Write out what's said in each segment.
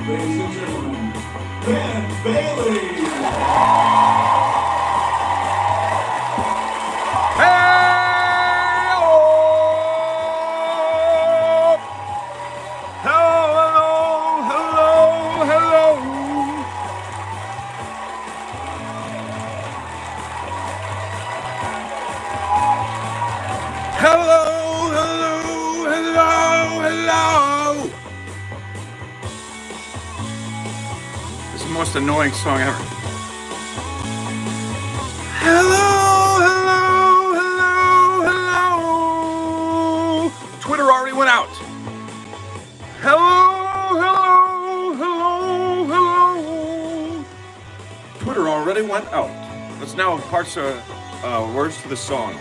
Ladies and gentlemen, Ben Bailey. This is the most annoying song ever. Hello, hello, hello, hello. Twitter already went out. Hello, hello, hello, hello. Twitter already went out. That's now parts of words to the song.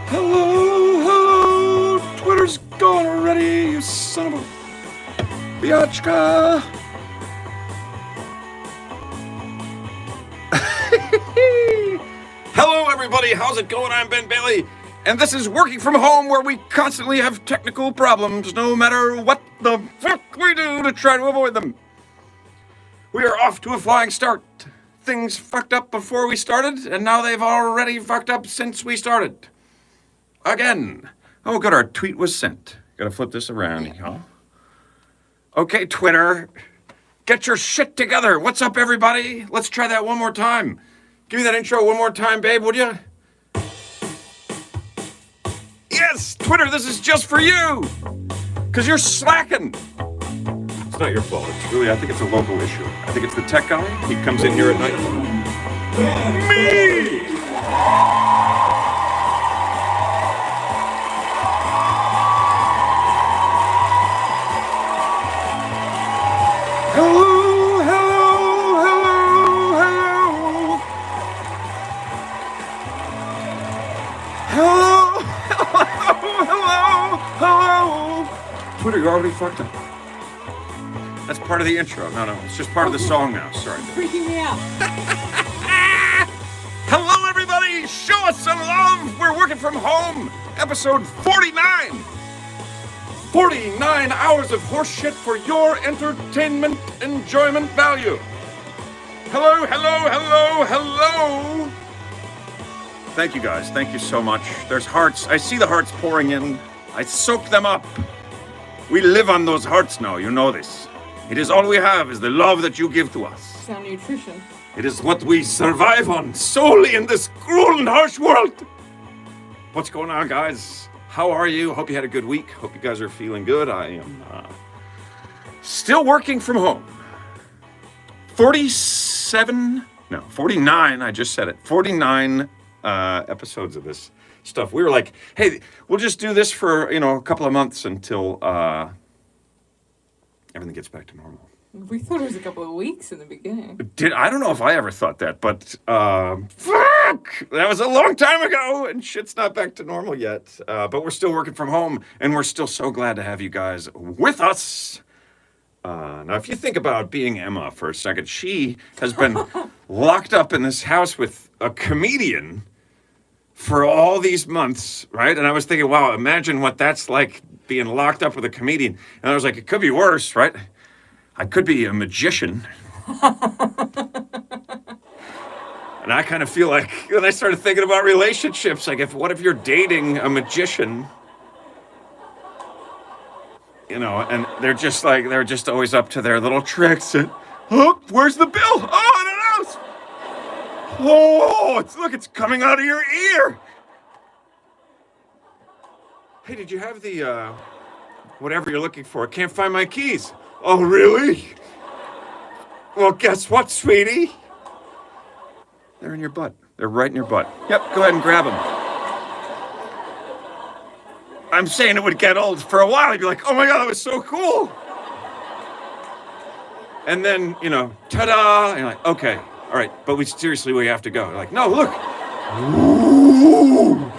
Hello, hello. Twitter's gone already, you son of a biatchka. Hello, everybody. How's it going? I'm Ben Bailey, and this is Working From Home, where we constantly have technical problems, no matter what the fuck we do to try to avoid them. We are off to a flying start. Things fucked up before we started, and now they've already fucked up since we started. Again. Oh, good, our tweet was sent. Gotta flip this around, y'all. Okay, Twitter, get your shit together. What's up, everybody? Let's try that one more time. Give me that intro one more time, babe, would you? Yes, Twitter, this is just for you. Because you're slacking. It's not your fault. It's really, I think it's a local issue. I think it's the tech guy. He comes in here at night. Me! Hello, hello, hello, hello. Hello, hello. Twitter, you already fucked up. That's part of the intro. No, it's just part of the song now. Sorry. Freaking me out. Hello, everybody. Show us some love. We're Working From Home, episode 49. 49 hours of horseshit for your entertainment enjoyment value. Hello, hello, hello, hello. Thank you, guys. Thank you so much. There's hearts. I see the hearts pouring in. I soak them up. We live on those hearts now. You know this. It is all we have is the love that you give to us. Sound nutrition. It is what we survive on solely in this cruel and harsh world. What's going on, guys? How are you? Hope you had a good week. Hope you guys are feeling good. I am still working from home. 49, I just said it. 49 episodes of this stuff. We were like, hey, we'll just do this for, a couple of months until everything gets back to normal. We thought it was a couple of weeks in the beginning. I don't know if I ever thought that, but fuck! That was a long time ago, and shit's not back to normal yet. But we're still working from home, and we're still so glad to have you guys with us. Now, if you think about being Emma for a second, she has been locked up in this house with a comedian for all these months, right? And I was thinking, wow, imagine what that's like being locked up with a comedian. And I was like, it could be worse, right? I could be a magician. And I kind of feel like, and I started thinking about relationships. Like, what if you're dating a magician? You know, and they're just always up to their little tricks. And, oh, where's the bill? Oh, I don't know. Oh, it's coming out of your ear. Hey, did you have the, whatever you're looking for? I can't find my keys. Oh, really? Well, guess what, sweetie? They're in your butt. They're right in your butt. Yep, go ahead and grab them. I'm saying it would get old for a while. You'd be like, oh my God, that was so cool. And then, you know, ta-da. And you're like, okay, all right, but we have to go. You're like, no, look. Ooh.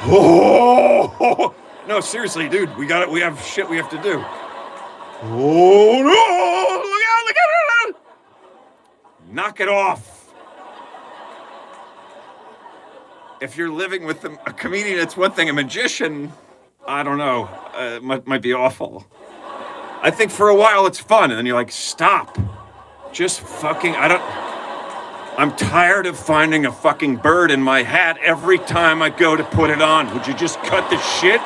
Oh. No, seriously, dude, we have shit we have to do. Oh, no. Look out. Knock it off. If you're living with a comedian, it's one thing. A magician, I don't know, might be awful. I think for a while it's fun, and then you're like, stop. Just fucking, I'm tired of finding a fucking bird in my hat every time I go to put it on. Would you just cut the shit?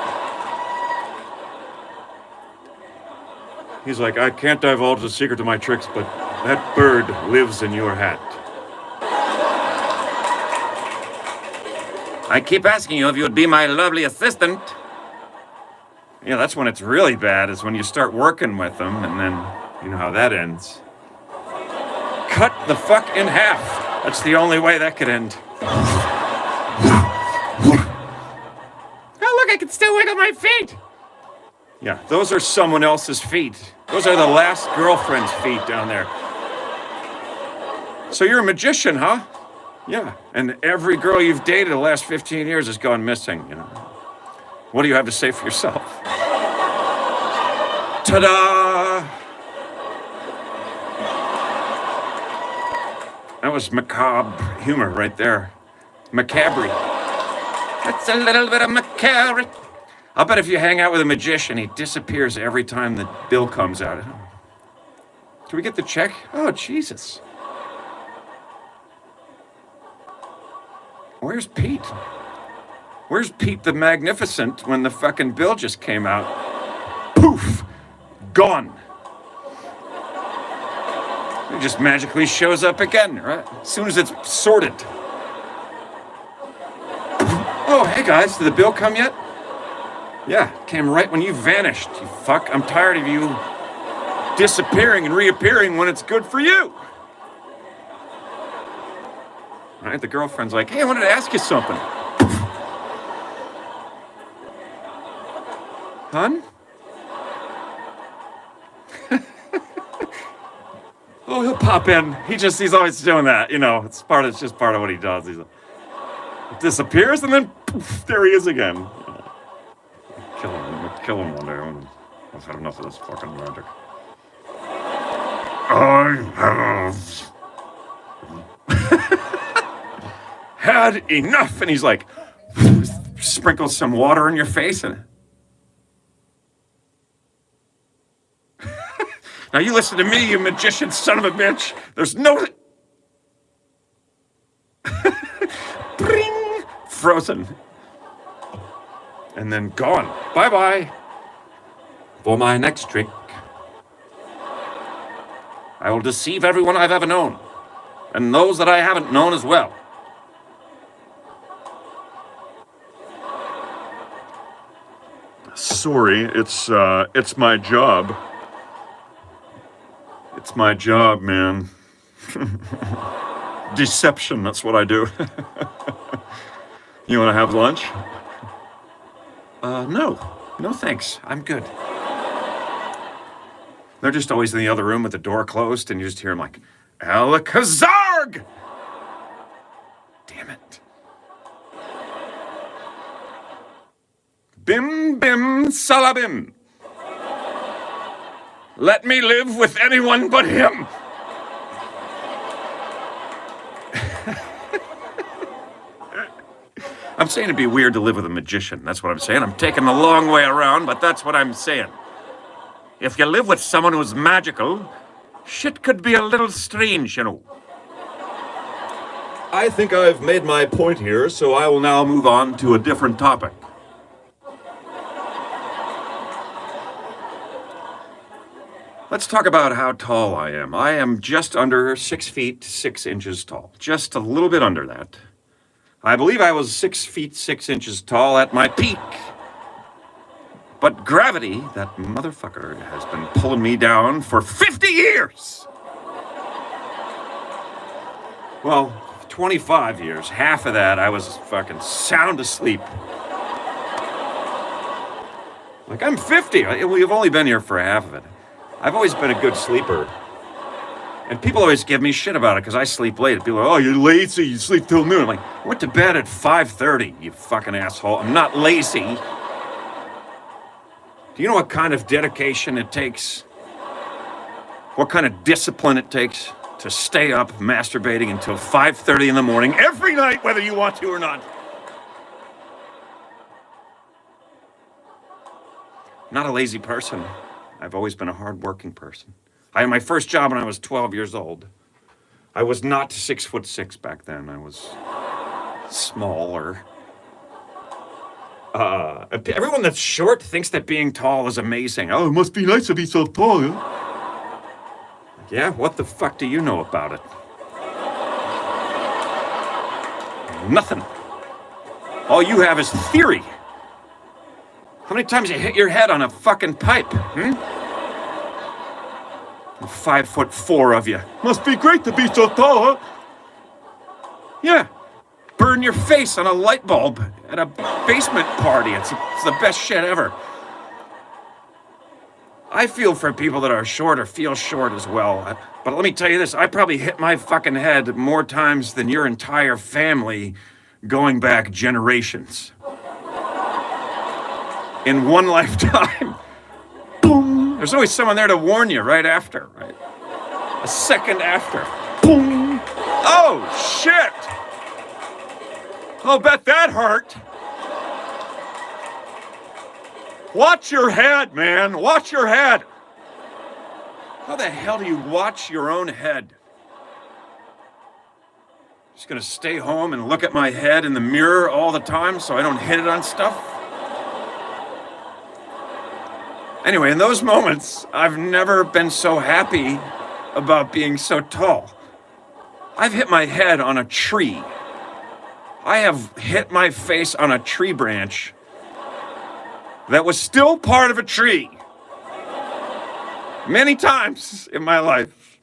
He's like, I can't divulge the secret to my tricks, but that bird lives in your hat. I keep asking you if you would be my lovely assistant. Yeah, that's when it's really bad, is when you start working with them, and then you know how that ends. Cut the fuck in half. That's the only way that could end. Oh, look, I can still wiggle my feet. Yeah, those are someone else's feet. Those are the last girlfriend's feet down there. So you're a magician, huh? Yeah, and every girl you've dated the last 15 years has gone missing, you know. What do you have to say for yourself? Ta-da! That was macabre humor right there. Macabre. That's a little bit of macabre. I'll bet if you hang out with a magician, he disappears every time the bill comes out. Can we get the check? Oh, Jesus. Where's Pete? Where's Pete the Magnificent when the fucking bill just came out? Poof! Gone. It just magically shows up again, right? As soon as it's sorted. Oh, hey guys, did the bill come yet? Yeah, came right when you vanished, you fuck. I'm tired of you disappearing and reappearing when it's good for you. Right? The girlfriend's like, hey, I wanted to ask you something. Hun? Oh, he'll pop in. He's always doing that, you know. It's just part of what he does. He disappears and then poof, there he is again. Kill him one day. I've had enough of this fucking magic. I have had enough. And he's like, sprinkles some water in your face and now you listen to me, you magician son of a bitch. There's no Bring! Frozen. And then gone. Bye-bye. For my next trick, I will deceive everyone I've ever known, and those that I haven't known as well. Sorry, it's my job. It's my job, man. Deception, that's what I do. You want to have lunch? No thanks, I'm good. They're just always in the other room with the door closed, and you just hear them like, Alakazarg! Damn it. Bim bim salabim. Let me live with anyone but him. I'm saying it'd be weird to live with a magician. That's what I'm saying. I'm taking the long way around, but that's what I'm saying. If you live with someone who's magical, shit could be a little strange, you know. I think I've made my point here, so I will now move on to a different topic. Let's talk about how tall I am. I am just under 6 feet 6 inches tall. Just a little bit under that. I believe I was 6 feet 6 inches tall at my peak. But gravity, that motherfucker, has been pulling me down for 50 years! Well, 25 years. Half of that, I was fucking sound asleep. Like, I'm 50. We've only been here for half of it. I've always been a good sleeper. And people always give me shit about it because I sleep late. People are like, oh, you're lazy, you sleep till noon. I'm like, I went to bed at 5:30, you fucking asshole. I'm not lazy. Do you know what kind of dedication it takes? What kind of discipline it takes to stay up masturbating until 5:30 in the morning every night, whether you want to or not? I'm not a lazy person. I've always been a hard-working person. I had my first job when I was 12 years old. I was not 6'6" back then. I was smaller. Everyone that's short thinks that being tall is amazing. Oh, it must be nice to be so tall, huh? Yeah, what the fuck do you know about it? Nothing. All you have is theory. How many times you hit your head on a fucking pipe, 5'4" of you. Must be great to be so tall, huh? Yeah. Burn your face on a light bulb at a basement party. It's the best shit ever. I feel for people that are short or feel short as well. But let me tell you this, I probably hit my fucking head more times than your entire family going back generations. In one lifetime. Boom. There's always someone there to warn you right after, right? A second after. Boom. Oh, shit. I'll bet that hurt. Watch your head, man. Watch your head. How the hell do you watch your own head? Just gonna stay home and look at my head in the mirror all the time so I don't hit it on stuff? Anyway, in those moments, I've never been so happy about being so tall. I've hit my head on a tree. I have hit my face on a tree branch that was still part of a tree. Many times in my life.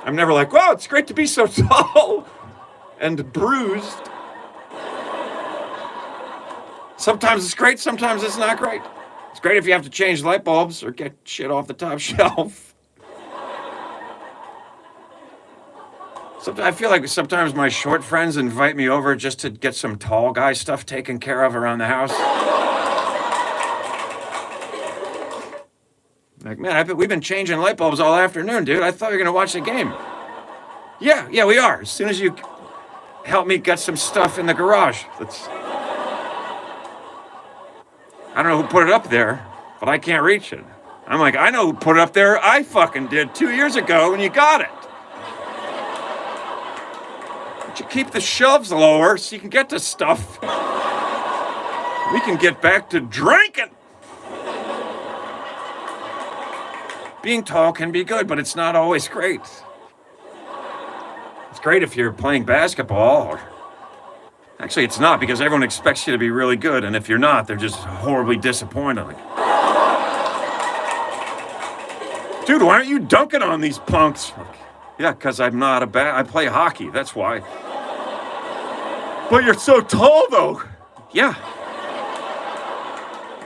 I'm never like, wow, it's great to be so tall and bruised. Sometimes it's great, sometimes it's not great. It's great if you have to change light bulbs or get shit off the top shelf. I feel like sometimes my short friends invite me over just to get some tall guy stuff taken care of around the house. Like, man, we've been changing light bulbs all afternoon, dude. I thought you were going to watch the game. Yeah, we are. As soon as you help me get some stuff in the garage. I don't know who put it up there, but I can't reach it. I'm like, I know who put it up there. I fucking did 2 years ago when you got it. But you keep the shelves lower so you can get to stuff. We can get back to drinking. Being tall can be good, but it's not always great. It's great if you're playing basketball. Actually, it's not, because everyone expects you to be really good, and if you're not, they're just horribly disappointed. Like, dude, why aren't you dunking on these punks? Like, yeah, because I'm not I play hockey, that's why. But you're so tall, though. Yeah.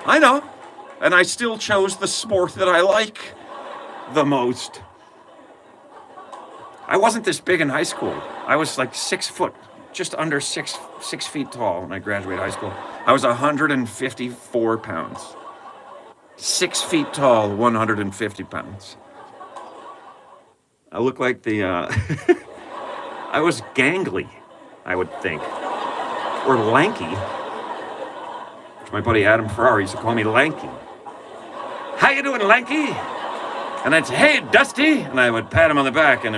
I know. And I still chose the sport that I like the most. I wasn't this big in high school. I was like 6 foot, just under six feet tall when I graduated high school. I was 154 pounds. 6 feet tall, 150 pounds. I look like I was gangly, I would think. or lanky. My buddy Adam Ferrari used to call me Lanky. How you doing, Lanky? And I'd say, hey, Dusty. And I would pat him on the back, and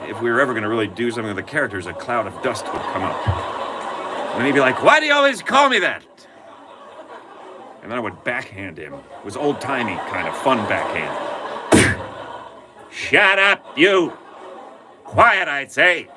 if we were ever going to really do something with the characters, a cloud of dust would come up. And he'd be like, why do you always call me that? And then I would backhand him. It was old-timey kind of fun backhand. Shut up, you. Quiet, I say.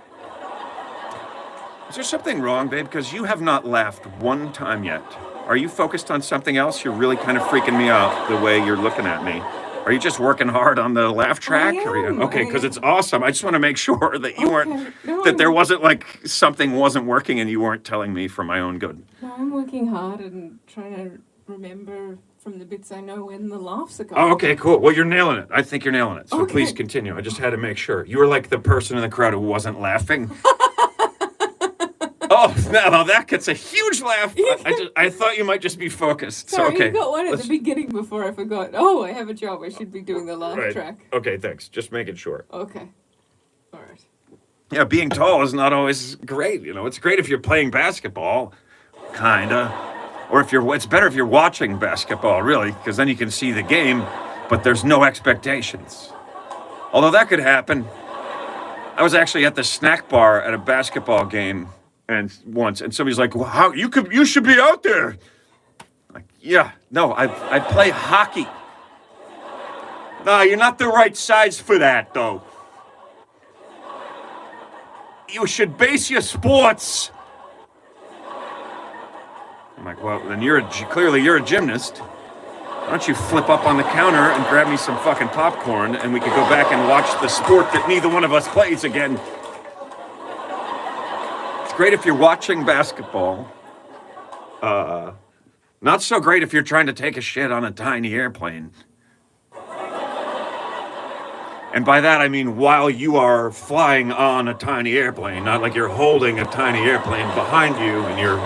Is there something wrong, babe? Because you have not laughed one time yet. Are you focused on something else? You're really kind of freaking me out the way you're looking at me. Are you just working hard on the laugh track? Okay, because it's awesome. I just want to make sure that you weren't, that there wasn't like something wasn't working and you weren't telling me for my own good. No, I'm working hard and trying to remember from the bits I know when the laughs are going. Oh, okay, cool. Well, you're nailing it. I think you're nailing it. So Okay. please continue. I just had to make sure. You were like the person in the crowd who wasn't laughing. Oh, no, that gets a huge laugh. I thought you might just be focused. Sorry, So, okay. you got one at the beginning before I forgot. Oh, I have a job. I should be doing the laugh Right. track. Okay, thanks. Just making sure. Okay. All right. Yeah, being tall is not always great. You know, it's great if you're playing basketball, kinda. Or it's better if you're watching basketball, really, because then you can see the game, but there's no expectations. Although that could happen. I was actually at the snack bar at a basketball game once, and somebody's like, well, you should be out there. Like, yeah, no, I play hockey. No, you're not the right size for that, though. You should base your sports. I'm like, well, then clearly you're a gymnast. Why don't you flip up on the counter and grab me some fucking popcorn, and we could go back and watch the sport that neither one of us plays again. It's great if you're watching basketball. Not so great if you're trying to take a shit on a tiny airplane. And by that I mean while you are flying on a tiny airplane, not like you're holding a tiny airplane behind you and you're...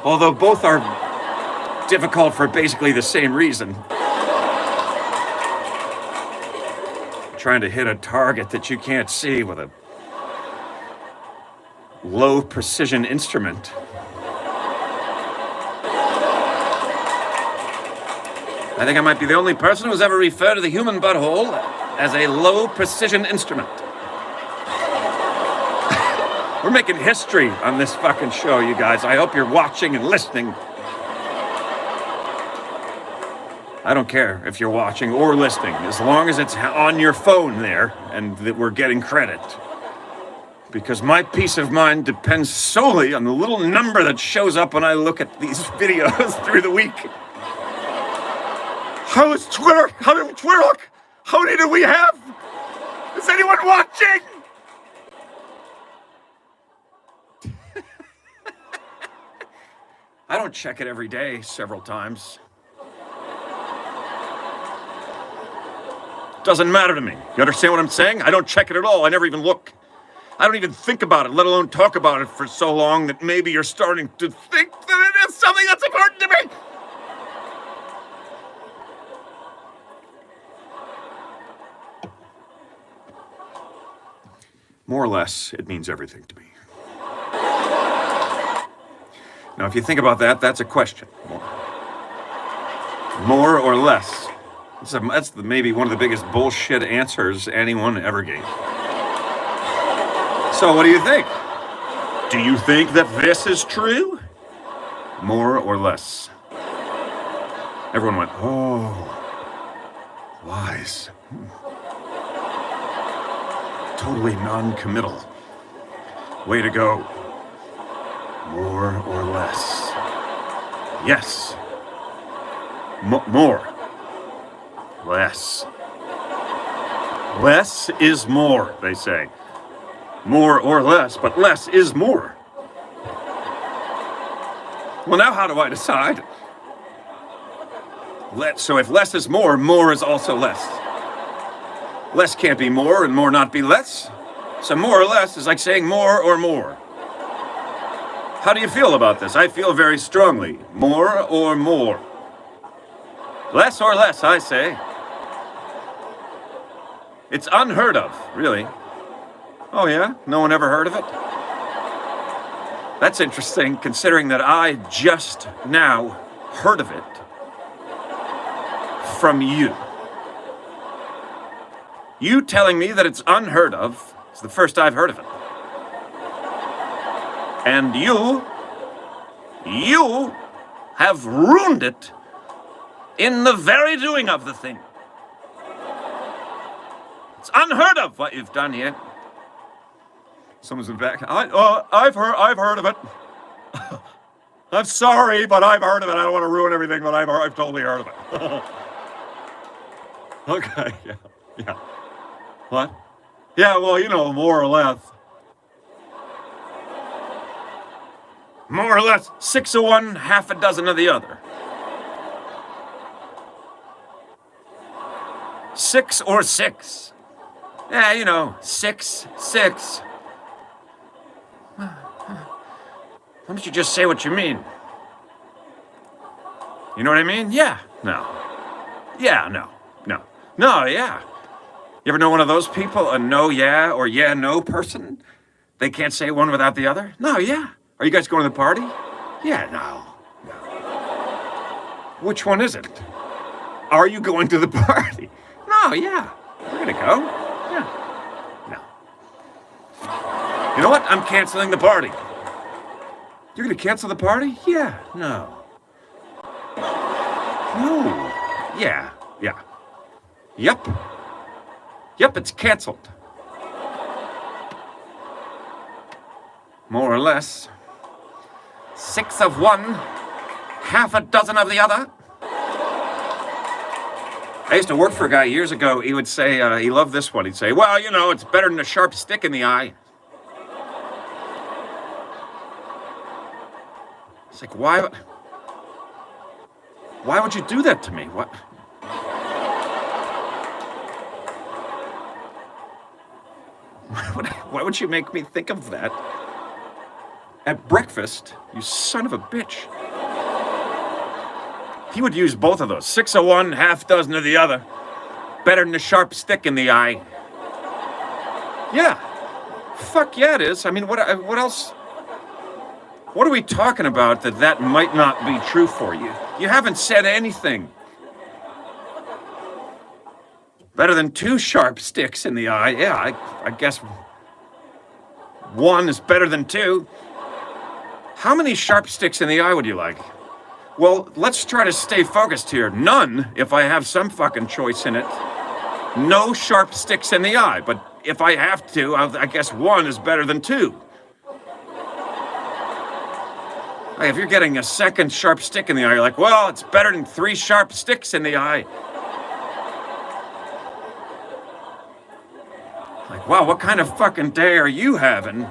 Although both are difficult for basically the same reason. Trying to hit a target that you can't see with a low precision instrument. I think I might be the only person who's ever referred to the human butthole as a low precision instrument. We're making history on this fucking show, you guys. I hope you're watching and listening. I don't care if you're watching or listening, as long as it's on your phone there and that we're getting credit. Because my peace of mind depends solely on the little number that shows up when I look at these videos through the week. How is Twitter? How many do we have? Is anyone watching? I don't check it every day, several times. Doesn't matter to me. You understand what I'm saying? I don't check it at all. I never even look. I don't even think about it, let alone talk about it for so long that maybe you're starting to think that it is something that's important to me. More or less, it means everything to me. Now, if you think about that, that's a question. More or less. That's maybe one of the biggest bullshit answers anyone ever gave. So what do you think? Do you think that this is true? More or less? Everyone went, oh, wise. Totally non-committal. Way to go. More or less. Yes. More. Less. Less is more, they say. More or less, but less is more. Well, now how do I decide? So if less is more, more is also less. Less can't be more and more not be less. So more or less is like saying more or more. How do you feel about this? I feel very strongly. More or more. Less or less, I say. It's unheard of, really. Oh, yeah? No one ever heard of it? That's interesting, considering that I just now heard of it from you. You telling me that it's unheard of is the first I've heard of it. And you have ruined it in the very doing of the thing. It's unheard of what you've done here. Someone's in back. I've heard of it. I'm sorry, but I've heard of it. I don't want to ruin everything, but I've totally heard of it. Okay, yeah. What? Yeah, well, you know, more or less. More or less, 6 of one, half a dozen of the other. 6 or 6. Yeah, you know, 6. Why don't you just say what you mean? You know what I mean? Yeah. No. Yeah, no. No, yeah. You ever know one of those people? A no, yeah, or yeah, no person? They can't say one without the other? No, yeah. Are you guys going to the party? Yeah, no. Which one is it? Are you going to the party? No, yeah. We're gonna go. Yeah. No. You know what? I'm canceling the party. You're gonna cancel the party? Yeah. No. No. Yeah. Yep, it's canceled. More or less. 6 of one, half a dozen of the other. I used to work for a guy years ago. He would say, he loved this one. He'd say, well, you know, it's better than a sharp stick in the eye. It's like, why would you do that to me? What? Why would you make me think of that at breakfast, you son of a bitch? He would use both of those. 6 of one, half dozen of the other. Better than a sharp stick in the eye. Yeah. Fuck yeah, it is. I mean, what else? What are we talking about that might not be true for you? You haven't said anything. Better than 2 sharp sticks in the eye. Yeah, I guess 1 is better than 2. How many sharp sticks in the eye would you like? Well, let's try to stay focused here. None, if I have some fucking choice in it. No sharp sticks in the eye. But if I have to, I guess 1 is better than 2. Hey, if you're getting a second sharp stick in the eye, you're like, well, it's better than 3 sharp sticks in the eye. Like, wow, what kind of fucking day are you having?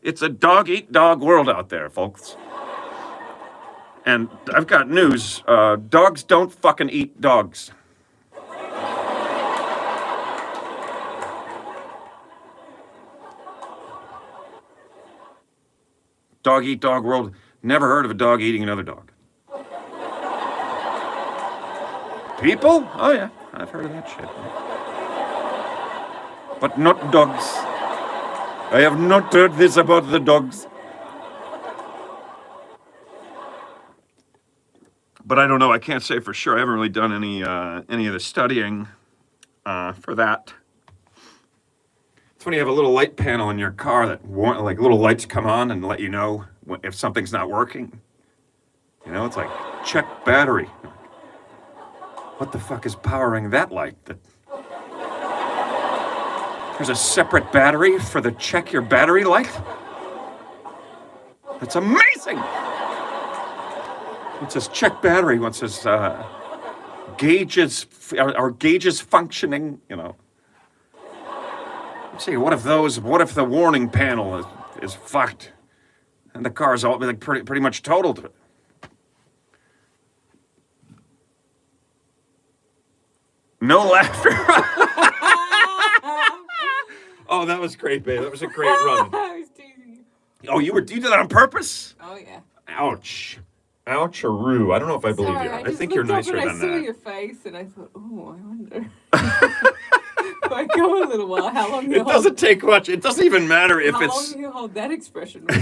It's a dog-eat-dog world out there, folks. And I've got news. Dogs don't fucking eat dogs. Dog-eat-dog world. Never heard of a dog eating another dog. People? Oh yeah, I've heard of that shit. But not dogs. I have not heard this about the dogs. But I don't know. I can't say for sure. I haven't really done any of the studying for that. It's when you have a little light panel in your car that like little lights come on and let you know if something's not working. You know, it's like check battery. What the fuck is powering that light? There's a separate battery for the check your battery light? That's amazing! It says check battery. It says gauges, are gauges functioning, you know. Let's see, what if the warning panel is fucked and the car's all like pretty much totaled? No laughter. Oh, that was great, babe. That was a great run. I was teasing you. Oh, you did that on purpose? Oh, yeah. Ouch. Oucharoo. I don't know if I believe Sorry, you. I just think you're looked up nicer and than I saw that. your face and I thought, oh, I wonder. If I go a little while, how long you It doesn't take much. It doesn't even matter if how it's. long you hold that expression for?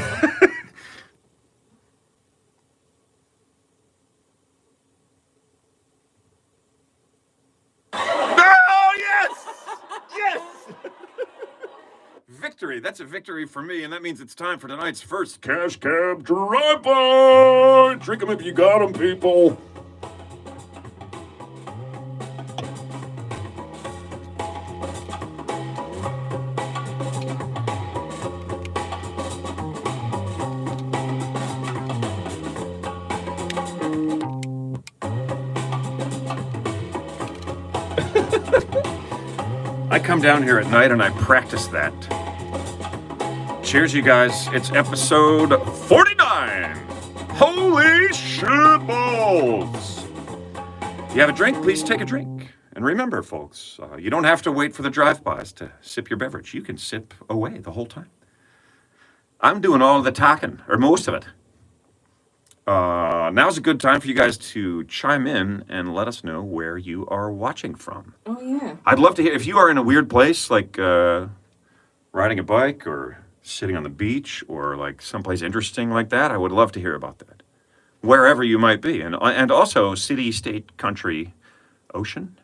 Oh, yes! Yes! Victory. That's a victory for me, and that means it's time for tonight's first Cash Cab Drive-By! Drink 'em if you got 'em, people! I come down here at night and I practice that. Cheers, you guys. It's episode 49. Holy shitballs! You have a drink? Please take a drink. And remember, folks, you don't have to wait for the drive-bys to sip your beverage. You can sip away the whole time. I'm doing all of the talking, or most of it. Now's a good time for you guys to chime in and let us know where you are watching from. Oh, yeah. I'd love to hear if you are in a weird place, like riding a bike or sitting on the beach or like someplace interesting like that. I would love to hear about that, wherever you might be, and also city, state, country, ocean,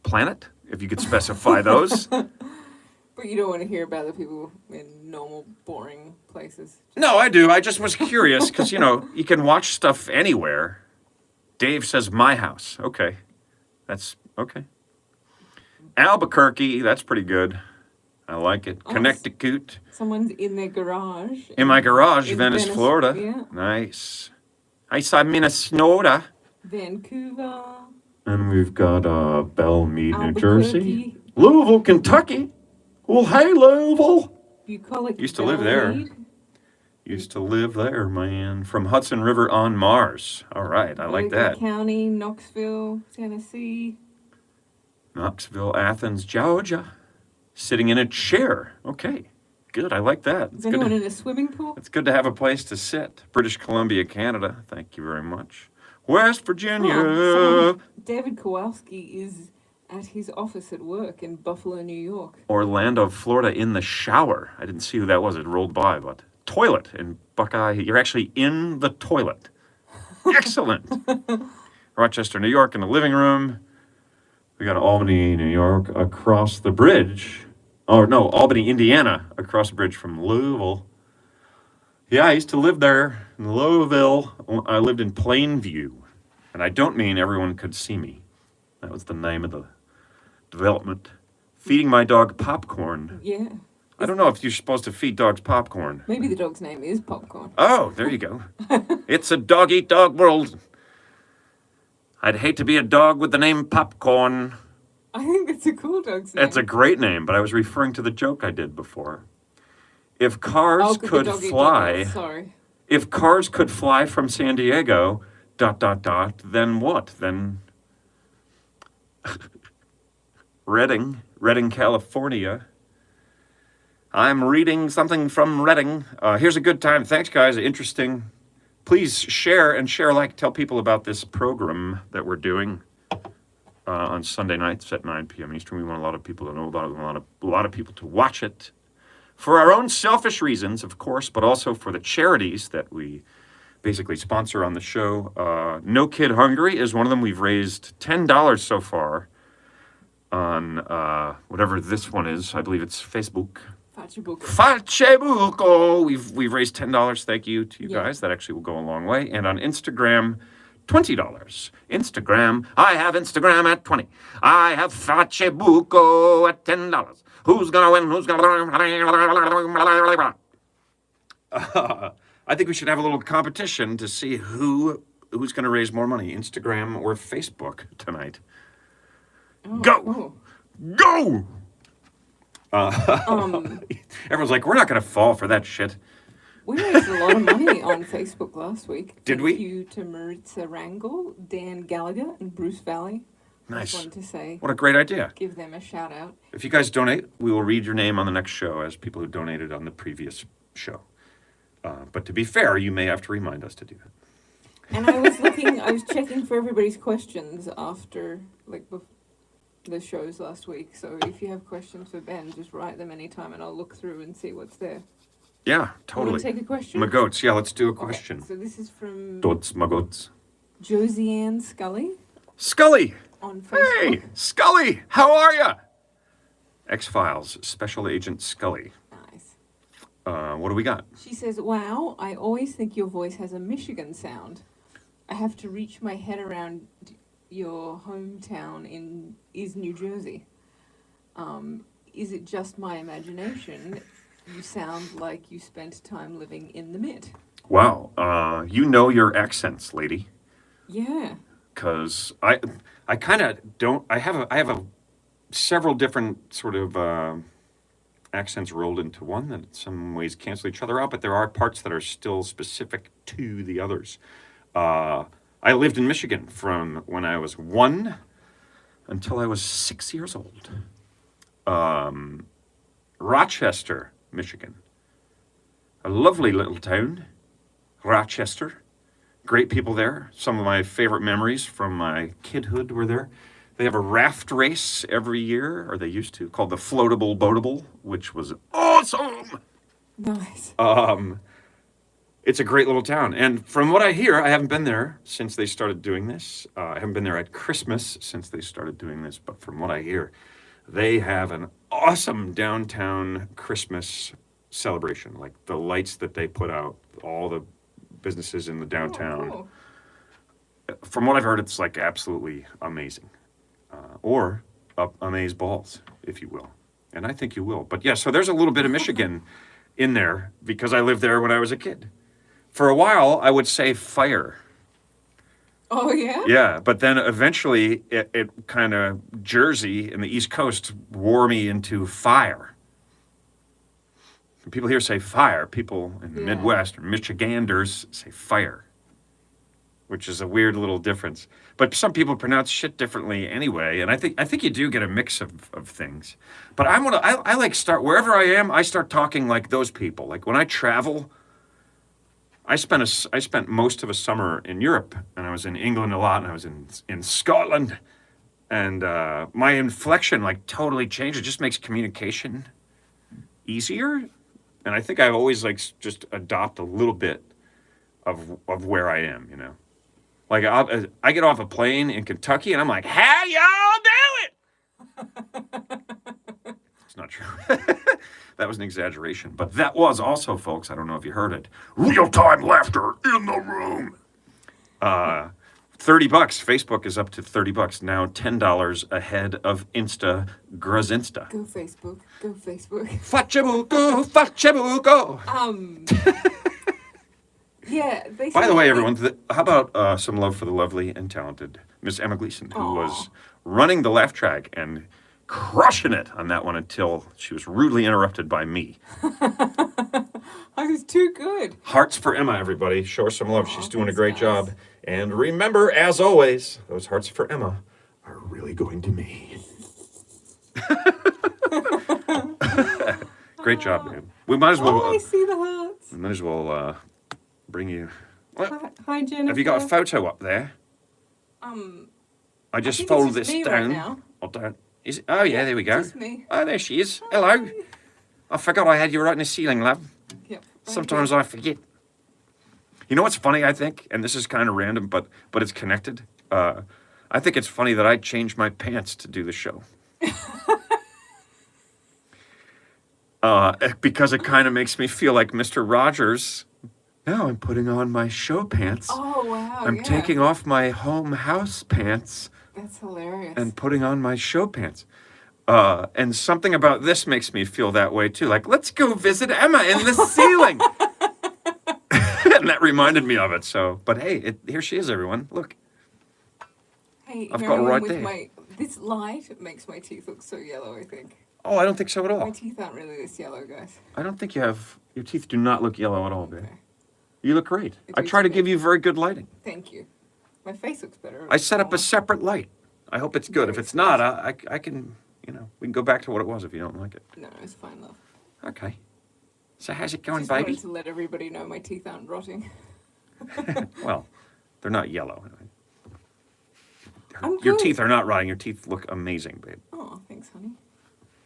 planet, if you could specify those. But you don't want to hear about the people in normal, boring places. No, I do. I just was curious because, you can watch stuff anywhere. Dave says my house. Okay. That's okay. Albuquerque, that's pretty good. I like it. Oh, Connecticut. Someone's in their garage. In my garage, in Venice, Florida. Yeah. Nice. I saw Minnesota. Vancouver. And we've got Belmead, New Jersey. Albuquerque. Louisville, Kentucky. Well, hey, Louisville. Bucolic. Used to live there. Belmead. Used to live there, man. From Hudson River on Mars. All right, I like Lincoln that. County, Knoxville, Tennessee. Knoxville, Athens, Georgia. Sitting in a chair. Okay, good. I like that. Is anyone in a swimming pool? It's good to have a place to sit. British Columbia, Canada. Thank you very much. West Virginia. David Kowalski is at his office at work in Buffalo, New York. Orlando, Florida, in the shower. I didn't see who that was. It rolled by, but toilet in Buckeye. You're actually in the toilet. Excellent. Rochester, New York, in the living room. We got Albany, New York, across the bridge. Oh, no, Albany, Indiana, across the bridge from Louisville. Yeah, I used to live there in Louisville. I lived in Plainview. And I don't mean everyone could see me. That was the name of the development. Feeding my dog popcorn. Yeah. I don't know if you're supposed to feed dogs popcorn. Maybe the dog's name is Popcorn. Oh, there you go. It's a dog-eat-dog world. I'd hate to be a dog with the name Popcorn. I think that's a cool dog's name. It's a great name, but I was referring to the joke I did before. If cars 'cause the could dog eat fly, dog. Sorry. if cars could fly from San Diego, ... then what? Then Redding, California. I'm reading something from Redding. Here's a good time. Thanks, guys. Interesting. Please share and like. Tell people about this program that we're doing on Sunday nights at 9 p.m. Eastern. We want a lot of people to know about it. We want a lot of people to watch it. For our own selfish reasons, of course, but also for the charities that we basically sponsor on the show. No Kid Hungry is one of them. We've raised $10 so far on whatever this one is. I believe it's Facebook. Facebook. We've raised $10. Thank you to you guys. That actually will go a long way. And on Instagram, $20. Instagram. I have Instagram at 20. I have Facebook at $10. Who's gonna win? Who's gonna? I think we should have a little competition to see who's gonna raise more money, Instagram or Facebook tonight. Go! Go! Everyone's like, we're not going to fall for that shit. We raised a lot of money on Facebook last week. Did we? Thank you to Maritza Rangel, Dan Gallagher, and Bruce Valley. Nice. I just wanted to say, what a great idea. give them a shout out. If you guys donate, we will read your name on the next show as people who donated on the previous show. But to be fair, you may have to remind us to do that. And I was looking, I was checking for everybody's questions after, the shows last week. So if you have questions for Ben, just write them anytime and I'll look through and see what's there. Yeah, Want totally. to take a question? My goats. Yeah, let's do a Okay, question. so this is from Dots, my goats. Josie Ann Scully Scully. on Facebook. Hey, Scully. How are ya? X-Files, Special Agent Scully. Nice. What do we got? She says, "Wow, I always think your voice has a Michigan sound. I have to reach my head around your hometown is New Jersey. Is it just my imagination? You sound like you spent time living in the Mid." Wow. You know your accents, lady. Yeah. Because I kind of don't. I have several different sort of accents rolled into one that in some ways cancel each other out, but there are parts that are still specific to the others. I lived in Michigan from when I was 1 until I was 6 years old. Rochester, Michigan. A lovely little town, Rochester. Great people there. Some of my favorite memories from my kidhood were there. They have a raft race every year, or they used to, called the Floatable Boatable, which was awesome. Nice. It's a great little town. And from what I hear, I haven't been there since they started doing this. I haven't been there at Christmas since they started doing this. But from what I hear, they have an awesome downtown Christmas celebration. Like the lights that they put out, all the businesses in the downtown. Oh, cool. From what I've heard, it's like absolutely amazing. Or amaze balls, if you will. And I think you will. But yeah, so there's a little bit of Michigan in there because I lived there when I was a kid. For a while, I would say fire. Oh, yeah? Yeah, but then eventually it kind of, Jersey and the East Coast wore me into fire. When people here say fire, people in the Yeah. Midwest or Michiganders say fire, which is a weird little difference. But some people pronounce shit differently anyway, and I think you do get a mix of things. But I like start wherever I am, I start talking like those people. Like when I travel, I spent most of a summer in Europe, and I was in England a lot, and I was in Scotland, and my inflection like totally changed. It just makes communication easier, and I think I always like just adopt a little bit of where I am, you know. Like I get off a plane in Kentucky, and I'm like, "How y'all doing?" It's not true. That was an exaggeration, but that was also, folks, I don't know if you heard it, real-time laughter in the room. $30. Facebook is up to $30 now, $10 ahead of Insta Grazinsta. Go Facebook. Go Facebook. Fachabuco, fachabuco. Yeah. They By say the way, that- everyone, how about some love for the lovely and talented Miss Emma Gleason, who Aw. was running the laugh track and crushing it on that one until she was rudely interrupted by me. I was too good. Hearts for Emma, everybody. Show her some love. Aw, She's doing a thanks, great guys. job. And remember, as always, those hearts for Emma are really going to me. Great job, man. We might as well. Oh, I see the hearts. We might as well bring you. What? Hi, Jennifer. Have you got a photo up there? I just think it's fold just this me right down. now. Or don't. Is it? Oh yeah, there we go. Just me. Oh, there she is. Hello. I forgot I had you right in the ceiling, love. Yep. Sometimes I forget. You know what's funny, I think, and this is kind of random, but it's connected. I think it's funny that I changed my pants to do the show. Because it kind of makes me feel like Mr. Rogers. Now I'm putting on my show pants. Oh wow. I'm yeah. taking off my home house pants That's hilarious. and putting on my show pants. And something about this makes me feel that way too. Like, let's go visit Emma in the ceiling. And that reminded me of it. So, but hey, here she is, everyone. Look. Hey, I've here got I am right with there. this light makes my teeth look so yellow. I think Oh, I don't think so at my all. teeth aren't really this yellow, guys. I don't think your teeth do not look yellow at all, babe. Okay. You look great. They I do try to to give me. you very good lighting. Thank you. My face looks better. I set up a now. separate light. I hope it's good. If Very it's not, I can, we can go back to what it was if you don't like it. No, it's fine, love. Okay. So how's it going, Just baby? wanted to let everybody know my teeth aren't rotting. Well, They're not yellow. I'm Your good. teeth are not rotting. Your teeth look amazing, babe. Oh, thanks, honey.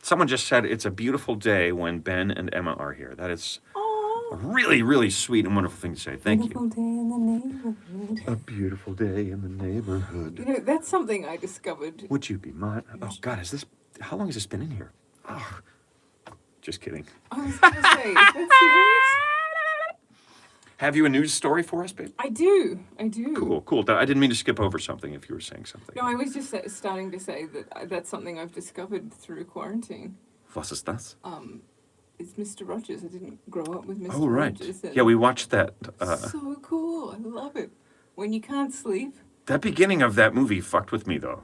Someone just said it's a beautiful day when Ben and Emma are here. That is a Oh, really, really sweet and wonderful thing to say. Thank beautiful you. day in the neighborhood. A beautiful day in the You neighborhood. know, that's something I discovered. Would you be mine? Oh God, how long has this been in here? Oh, just kidding. I was going to say, is that serious? Have you a news story for us, babe? I do. Cool. I didn't mean to skip over something if you were saying something. No, I was just starting to say that that's something I've discovered through quarantine. Was ist das? It's Mr. Rogers. I didn't grow up with Mr. Oh, right. Rogers. and Yeah, we watched that. so cool. I love it. When you can't sleep. That beginning of that movie fucked with me, though.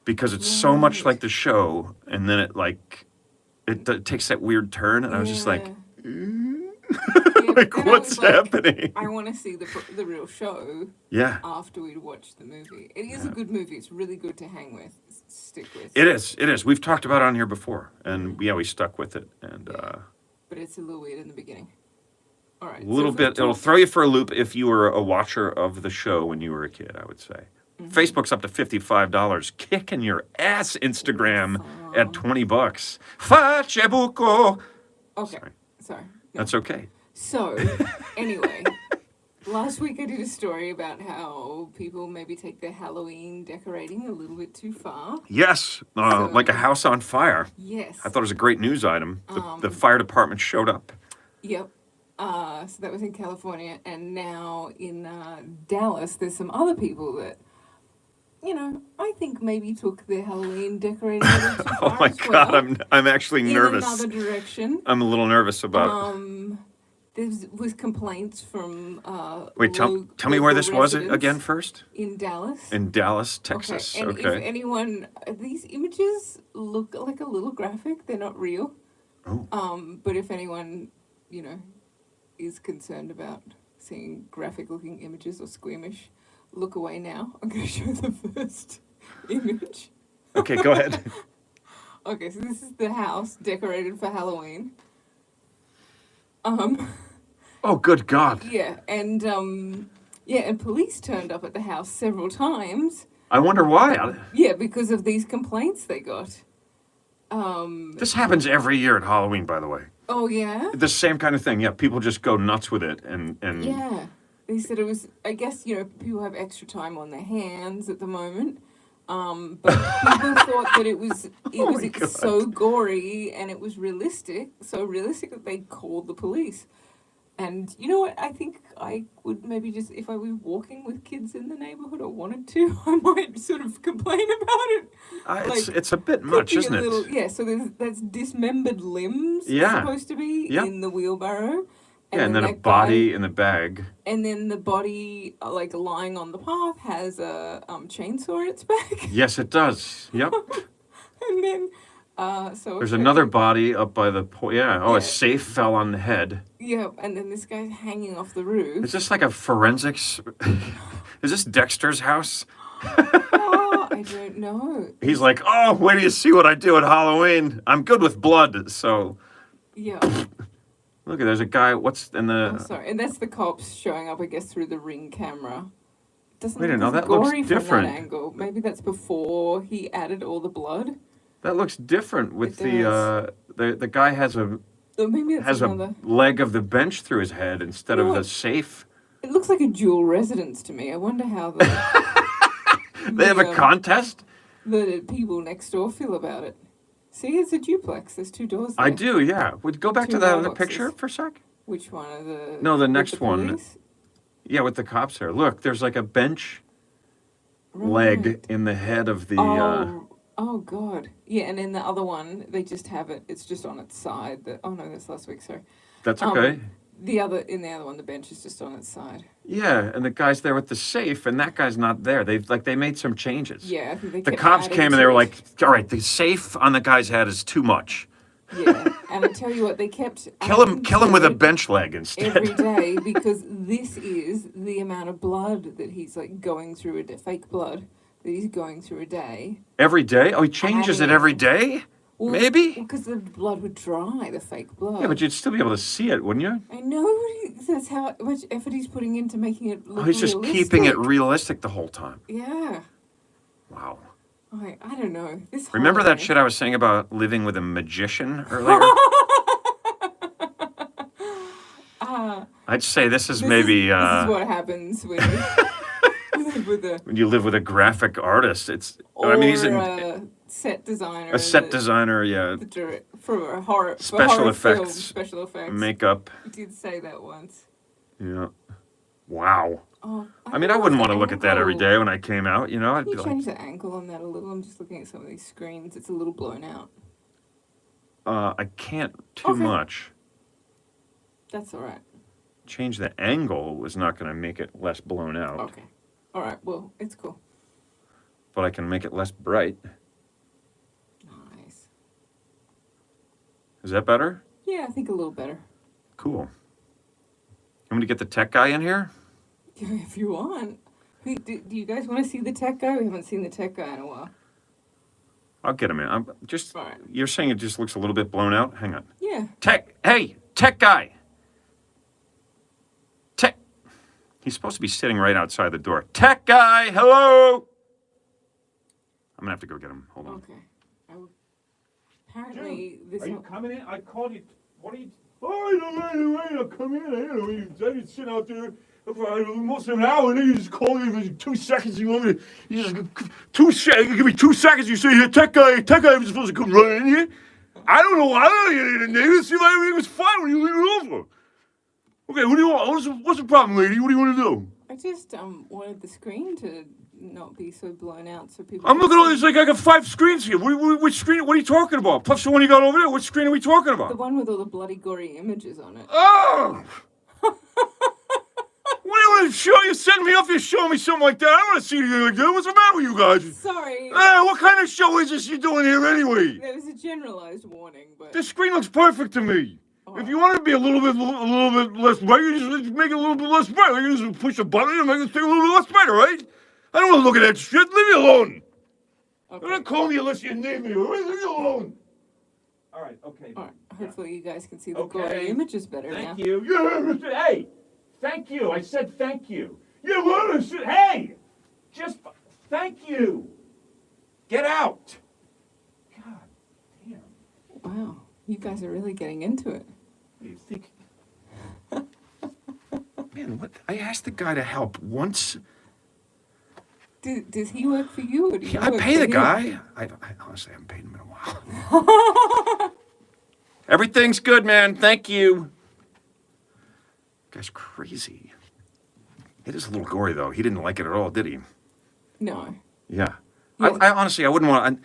Because it's so much Right. like the show, and then it takes that weird turn, and I was just like, Yeah, like, but then I what's was like, happening? I want to see the real show Yeah, after we'd watched the movie. It is a good movie. It's really good to hang with, stick with. it is. We've talked about it on here before, and yeah, we stuck with it, and But it's a little weird in the beginning. All right. a little bit. It'll throw you for a loop if you were a watcher of the show when you were a kid, I would say. Facebook's up to $55. Kicking your ass, Instagram at $20. Facebook. Okay. Sorry. No. That's okay. So, anyway, last week I did a story about how people maybe take their Halloween decorating a little bit too far. Yes, like a house on fire. Yes. I thought it was a great news item. The fire department showed up. Yep. So that was in California, and now in Dallas, there's some other people that, I think maybe took their Halloween decorating a little too far. Oh my as God, well, I'm actually nervous. In another direction. I'm a little nervous about. There was complaints from Wait, tell me where local this was residents again first. in Dallas. In Dallas, Texas. Okay. And if Okay. anyone, these images look like a little graphic. They're not real. Oh. But if anyone, is concerned about seeing graphic-looking images or squeamish, look away now. I'm going to show the first image. Okay, go ahead. Okay, so this is the house decorated for Halloween. Oh, good God. Yeah, and police turned up at the house several times. I wonder why. Yeah, because of these complaints they got. This happens every year at Halloween, by the way. Oh yeah. The same kind of thing. Yeah, people just go nuts with it, and Yeah, they said it was. I guess people have extra time on their hands at the moment. But people thought that it was Oh my God. so gory and it was so realistic that they called the police. And you know what? I think I would maybe just, if I was walking with kids in the neighborhood or wanted to, I might sort of complain about it. it's a bit much, Could be isn't a little- it? Yeah, so that's dismembered limbs Yeah. supposed to be Yep. in the wheelbarrow. Yeah, and then a that body guy- in the bag. and then the body, lying on the path, has a chainsaw in its back. Yes, it does. Yep. And then, There's another body up by the yeah. Oh, Yeah. a safe fell on the head. Yeah, and then this guy's hanging off the roof. Is this like a forensics? Is this Dexter's house? Oh, I don't know. He's like, oh, wait till you see what I do at Halloween. I'm good with blood, so Yeah. look, there's a guy. What's in the? Oh, sorry. And that's the cops showing up, I guess, through the Ring camera. Doesn't Wait a look minute, as that looks gory different. From that angle. Maybe that's before he added all the blood. That looks different with It the guy has Or maybe that's another. a leg of the bench through his head instead You know of the what? safe. It looks like a dual residence to me. I wonder how the They have a contest? the people next door feel about it. See, it's a duplex. There's two doors there. I do, yeah. Would go back Two to that other mailboxes. picture for a sec? Which one are the? No, the with next one. police? Yeah, with the cops there. Look, there's like a bench leg Right. in the head of the Oh God. Yeah, and then the other one, they just have it. It's just on its side. Oh no, that's last week. Sorry. That's okay. The other one, the bench is just on its side. Yeah, and the guy's there with the safe, and that guy's not there. They made some changes. Yeah, I think they The kept cops adding came and to they were it. like, all right, the safe on the guy's head is too much. Yeah, and I tell you what, they kept Kill him with a adding to it bench leg instead. every day because this is the amount of blood that he's going through fake blood that he's going through a day. Every day? Oh, he changes it Adding it. every day? Well, Maybe? because the blood would dry, the fake blood. Yeah, but you'd still be able to see it, wouldn't you? I know, that's how much effort he's putting into making it look Oh, he's just realistic. keeping it realistic the whole time. Yeah. Wow. I don't know. This Remember that holiday- shit I was saying about living with a magician earlier? I'd say this is maybe This is what happens when you live with a when you live with a graphic artist. It's or I mean he's a set designer. a set designer, yeah, For a horror Special for horror effects. Film, special effects. makeup, You did say that once. yeah. Wow. Oh, I mean, I wouldn't want to look at that every day when I came out, you know. I'd Can be you like, change the angle on that a little? I'm just looking at some of these screens. It's a little blown out. I can't too Okay. much. That's all right. Change the angle is not going to make it less blown out, Okay. All right. Well, it's cool. but I can make it less bright. Nice. Is that better? Yeah, I think a little better. Cool. I'm going to get the tech guy in here. If you want. Do you guys want to see the tech guy? We haven't seen the tech guy in a while. I'll get him in. I'm just. All right. You're saying it just looks a little bit blown out. Hang on. Yeah. Tech. Hey, tech guy. Tech. He's supposed to be sitting right outside the door. Tech guy. Hello. I'm gonna have to go get him. Hold on. Okay. Apparently, this. coming in? I called you. What are you? Oh, wait, I'll come in. I didn't sit out there for most of an hour, and then you just call me for 2 seconds. You want me to, you just, 2 seconds, give me 2 seconds, you say, here, tech guy was supposed to come running in here. I don't know why I didn't get in there. It seemed like everything was fine when you leave it over. Okay, what do you want? What's the problem, lady? What do you want to do? I just wanted the screen to not be so blown out, so people. I'm can looking at all see this like I got 5 screens here. Which screen? What are you talking about? Plus the one you got over there. Which screen are we talking the about? one with all the bloody gory images on it. Oh! What do you want to show? You send me off, you show me something like that. I don't want to see anything like that. What's the matter with you guys? Sorry. What kind of show is this you doing here anyway? There was a generalized warning, but This screen looks perfect to me. If you want it to be a little bit less bright, you just make it a little bit less bright. You just push a button and make it a little bit less bright, all right? I don't want to look at that shit. Leave me alone. okay. Don't call me unless you need me. All right? Leave me alone. All right, okay. All right. Hopefully, you guys can see the Okay. gory images better now. Thank you. Yeah, hey, thank you. I said thank you. Yeah, well, hey, just thank you. Get out. God damn. Wow, you guys are really getting into it. What do you think? Man, what? I asked the guy to help once. Does he work for you, or do you I work pay for the him? guy. I honestly haven't paid him in a while. Everything's good, man. Thank you. Guy's crazy. It is a little gory, though. He didn't like it at all, did he? No. Yeah. Yeah. I honestly, I wouldn't want.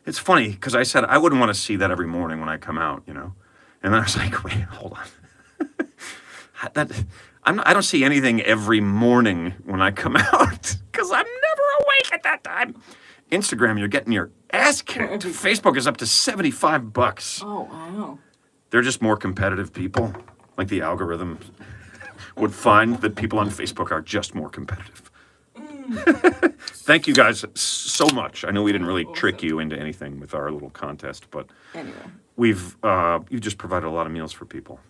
It's funny because I said I wouldn't want to see that every morning when I come out, you know. And then I was like, wait, hold on. I don't see anything every morning when I come out because I'm never awake at that time. Instagram, you're getting your ass kicked. Facebook is up to $75. Oh wow. They're just more competitive people. Like the algorithm would find that people on Facebook are just more competitive. Thank you guys so much. I know we didn't really trick you into anything with our little contest, but Anyway. you just provided a lot of meals for people.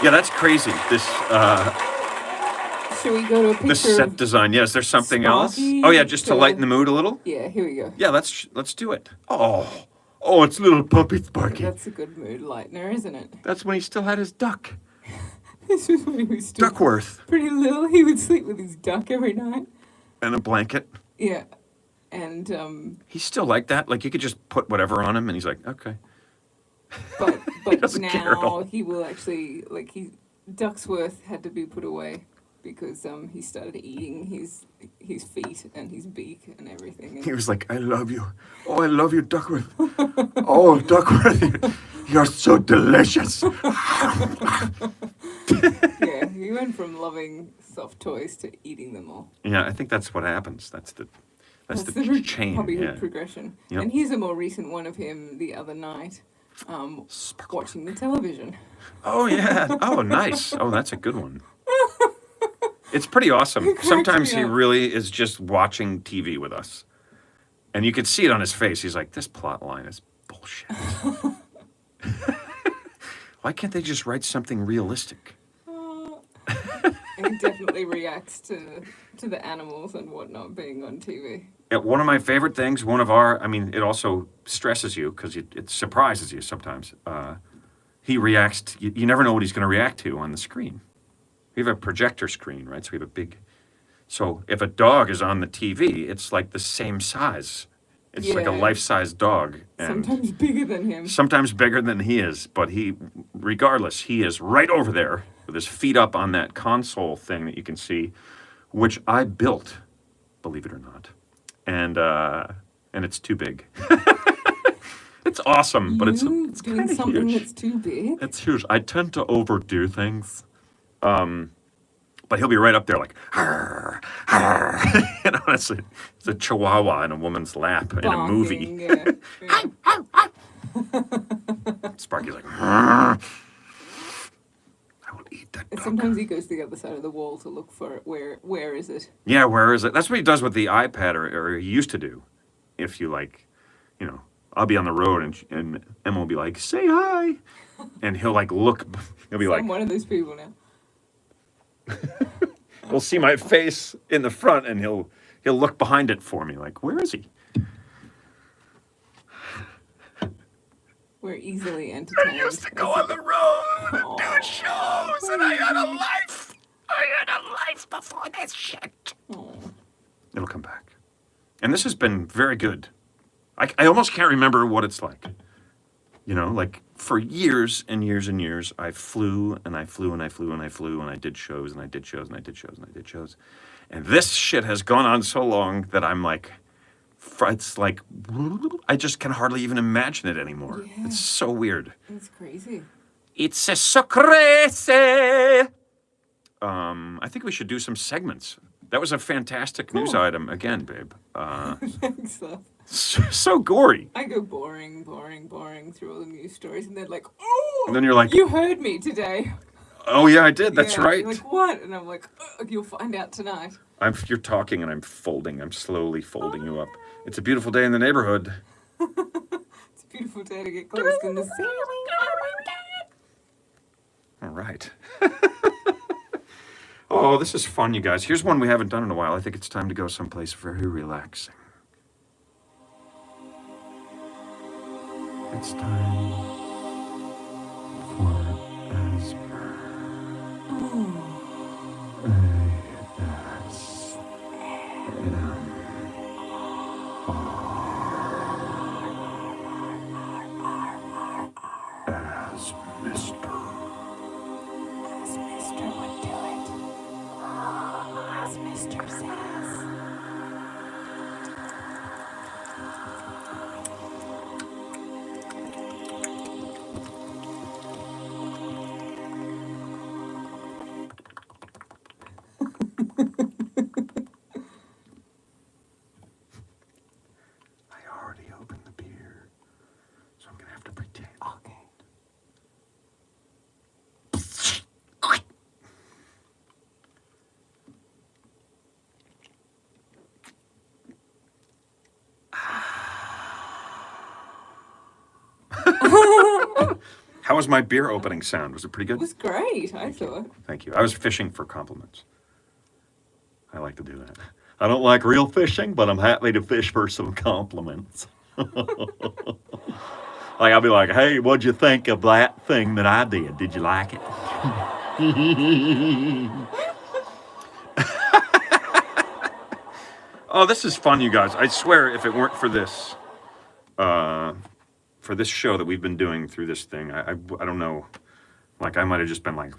Yeah, that's crazy. This Should we go to a picture? the set of... design. Yes, there's something else. Sparky Oh yeah, just to to- lighten the mood a little. Yeah, here we go. Yeah, let's do it. Oh, it's little puppy Sparky. That's a good mood lightener, isn't it? That's when he still had his duck. This was when he was still Duckworth. pretty little. He would sleep with his duck every night. And a blanket. Yeah, and He's still like that. Like you could just put whatever on him and he's like, okay. but doesn't care at all. now he will actually Ducksworth had to be put away because he started eating his feet and his beak and everything. He was like, I love you. Oh, I love you, Duckworth. Oh, Duckworth, you're so delicious. Yeah, he went from loving soft toys to eating them all. Yeah, I think that's what happens. That's the chain. puppyhood Yeah. progression. Yep. And here's a more recent one of him the other night, watching the television. Oh, yeah. Oh, nice. Oh, that's a good one. It's pretty awesome. Sometimes he up. really is just watching TV with us. And you could see it on his face. He's like, this plot line is bullshit. Why can't they just write something realistic? And he definitely reacts to the animals and whatnot being on TV. One of my favorite things, it also stresses you because it surprises you sometimes. He reacts, you never know what he's going to react to on the screen. We have a projector screen, right? So we have so if a dog is on the TV, it's like the same size. It's like a Yeah. life-size dog. And Sometimes bigger than him. sometimes bigger than he is, but regardless, he is right over there with his feet up on that console thing that you can see, which I built, believe it or not. And it's too big. It's awesome, but it's doing kind of something huge. that's too big. It's huge. I tend to overdo things. But he'll be right up there like, "Arr, arr." You know, it's a chihuahua in a woman's lap in a movie. Barking, yeah. Sparky's like, "Arr, I will eat that And dog." sometimes he goes to the other side of the wall to look for it. Where is it? Yeah, where is it? That's what he does with the iPad, or he used to do. If you I'll be on the road and Emma will be like, "Say hi," and he'll look. He'll be I'm like, one of those people now. he'll see my face in the front, and he'll look behind it for me, like, "Where is he?" We're easily entertained. I used to go on the road and Aw. do shows, and I had a life. I had a life before this shit. Oh. It'll come back. And this has been very good. I almost can't remember what it's like. For years and years and years, I flew and I flew and I flew and I flew and I did shows and I did shows and I did shows and I did shows. And this shit has gone on so long that I'm like, it's like, I just can hardly even imagine it anymore. Yeah. It's so weird. It's crazy. It's so crazy. I think we should do some segments. That was a fantastic news Cool. item again, babe. Thanks, love. So gory. I go boring through all the news stories, and they're like, "Oh!" And then you're like, "You heard me today." "Oh yeah, I did. That's Yeah, right." you're like, "What?" And I'm like, "You'll find out tonight." You're talking and I'm folding. I'm slowly folding you up. It's a beautiful day in the neighborhood. It's a beautiful day to get close in the ceiling. All right. Oh, this is fun, you guys. Here's one we haven't done in a while. I think it's time to go someplace very relaxing. It's time for ASMR. As Mr. As Mr. would do it. As Mr. says. I already opened the beer, so I'm gonna have to pretend. Okay. How was my beer opening sound? Was it pretty It good? was great, I thought. Thank you. I was fishing for compliments. I like to do that. I don't like real fishing, but I'm happy to fish for some compliments. I'll be like, "Hey, what'd you think of that thing that I did? Did you like it?" Oh, this is fun, you guys. I swear, if it weren't for this show that we've been doing through this thing, I don't know. Like, I might have just been like,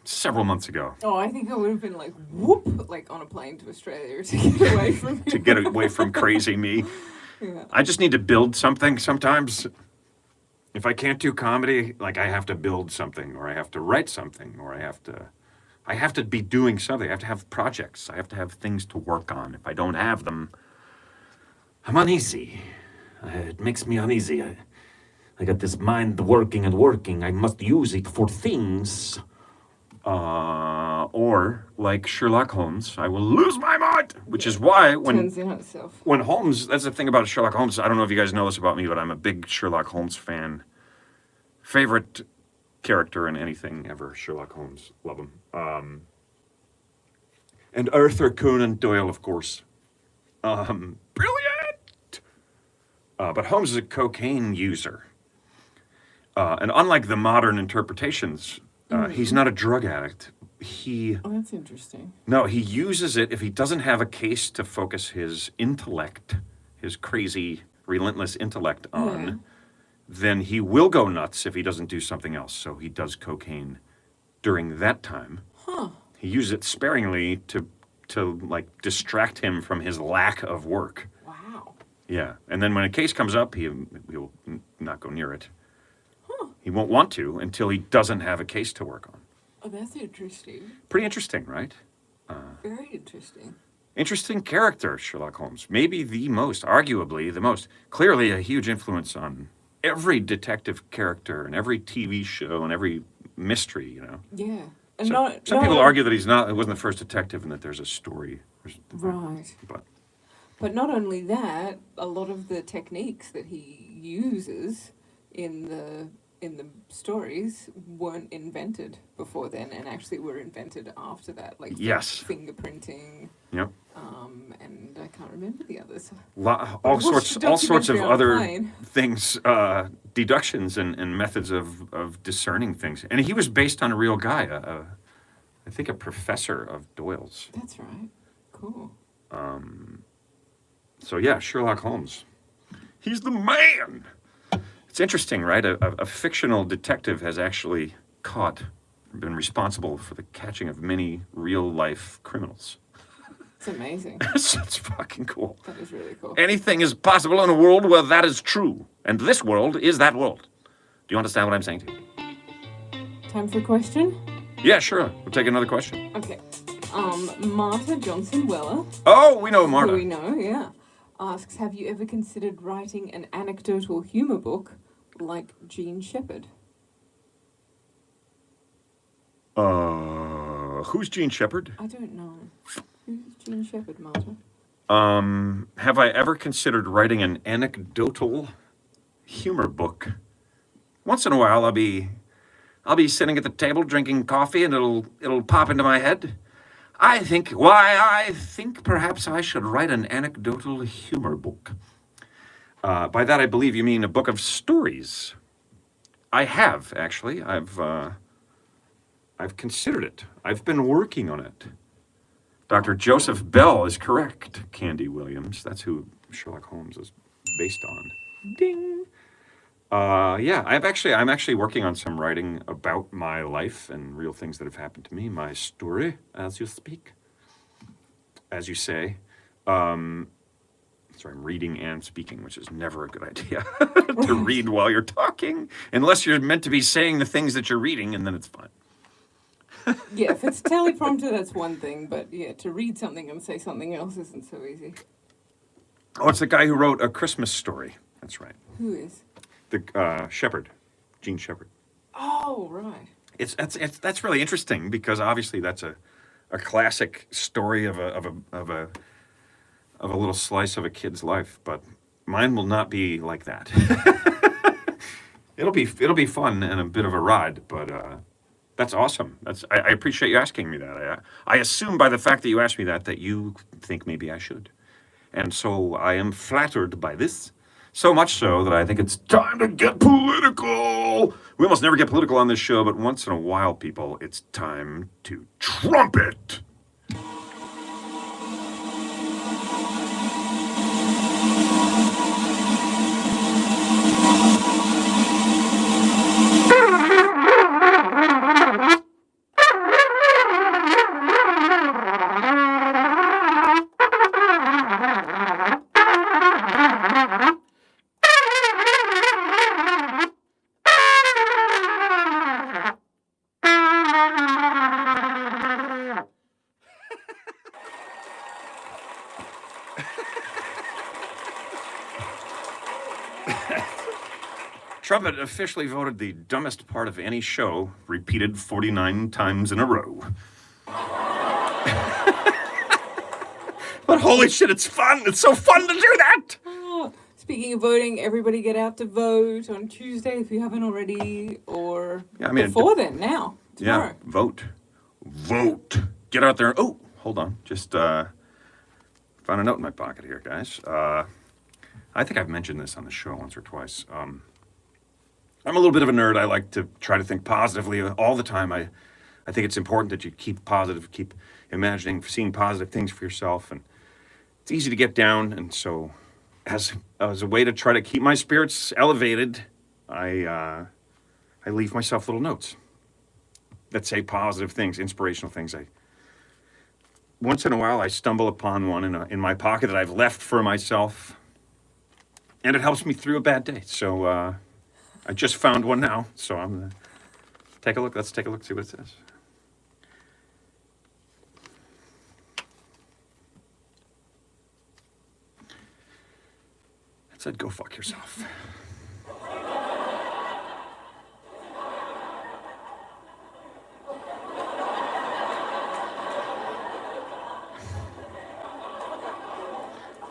several months ago. Oh, I think I would have been like, whoop, like on a plane to Australia to get away from To get away from crazy me. Yeah. I just need to build something sometimes. If I can't do comedy, like, I have to build something, or I have to write something, or I have to be doing something. I have to have projects. I have to have things to work on. If I don't have them, I'm uneasy. It makes me uneasy. I got this mind working and working. I must use it for things. Or, like Sherlock Holmes, I will lose my mind. not. Which is why Turns in on itself. when Holmes, that's the thing about Sherlock Holmes. I don't know if you guys know this about me, but I'm a big Sherlock Holmes fan. Favorite character in anything ever, Sherlock Holmes. Love him. And Arthur Conan Doyle, of course. Brilliant! But Holmes is a cocaine user. And unlike the modern interpretations, he's not a drug addict. Oh, that's interesting. No, he uses it if he doesn't have a case to focus his intellect, his crazy, relentless intellect on, Yeah. then he will go nuts if he doesn't do something else. So he does cocaine during that time. Huh. He uses it sparingly to like distract him from his lack of work. Wow. Yeah, and then when a case comes up, he'll not go near it. Huh. He won't want to until he doesn't have a case to work on. Oh, that's interesting. Pretty interesting, right? Very interesting. Interesting character, Sherlock Holmes. Maybe the most, arguably the most. Clearly a huge influence on every detective character and every TV show and every mystery, you know. Yeah. And Some people argue that he wasn't the first detective and that there's a story. Right. But not only that, a lot of the techniques that he uses in the stories weren't invented before then, and actually were invented after that, like Yes. fingerprinting, Yep. and I can't remember the others. All watched sorts the of documentary on a other plane. things, deductions and methods of discerning things. And he was based on a real guy, I think a professor of Doyle's. That's right. Cool. So yeah, Sherlock Holmes. He's the man. It's interesting, right? A fictional detective has actually been responsible for the catching of many real-life criminals. It's amazing. That's fucking cool. That is really cool. Anything is possible in a world where that is true. And this world is that world. Do you understand what I'm saying to you? Time for a question? Yeah, sure. We'll take another question. Okay. Marta Johnson Weller, Oh, we know who we Marta. know, yeah, asks, have you ever considered writing an anecdotal humor book like Gene Shepherd? Who's Gene Shepherd? I don't know. Who's Gene Shepherd, Marta? Have I ever considered writing an anecdotal humor book? Once in a while, I'll be sitting at the table drinking coffee, and it'll pop into my head. I think perhaps I should write an anecdotal humor book. By that, I believe you mean a book of stories. I have actually. I've considered it. I've been working on it. Dr. Joseph Bell is correct. Candy Williams. That's who Sherlock Holmes is based on. Ding. Yeah, I'm actually working on some writing about my life and real things that have happened to me. My story, as you speak, as you say. Sorry, I'm reading and speaking, which is never a good idea to read while you're talking, unless you're meant to be saying the things that you're reading, and then it's fine. Yeah, if it's teleprompter, that's one thing, but yeah, to read something and say something else isn't so easy. Oh, it's the guy who wrote A Christmas Story. That's right. Who is? The Shepherd, Gene Shepherd. Oh, right. That's really interesting because obviously that's a classic story of a little slice of a kid's life, but mine will not be like that. It'll be fun and a bit of a ride, but that's awesome. I appreciate you asking me that. I assume by the fact that you asked me that you think maybe I should, and so I am flattered by this. So much so that I think it's time to get political. We almost never get political on this show, but once in a while, people, it's time to trumpet. Trumpet officially voted the dumbest part of any show, repeated 49 times in a row. But holy shit, it's fun. It's so fun to do that. Oh, speaking of voting, everybody get out to vote on Tuesday if you haven't already, or Yeah, I mean, before then, now, tomorrow. Yeah, vote. Vote. Get out there. Oh, hold on. Just found a note in my pocket here, guys. I think I've mentioned this on the show once or twice. I'm a little bit of a nerd. I like to try to think positively all the time. I think it's important that you keep positive, keep imagining, seeing positive things for yourself. And it's easy to get down. And so as a way to try to keep my spirits elevated, I leave myself little notes that say positive things, inspirational things. Once in a while, I stumble upon one in my pocket that I've left for myself, and it helps me through a bad day. So I just found one now, so I'm gonna take a look. Let's take a look, see what it says. It said, "Go fuck yourself."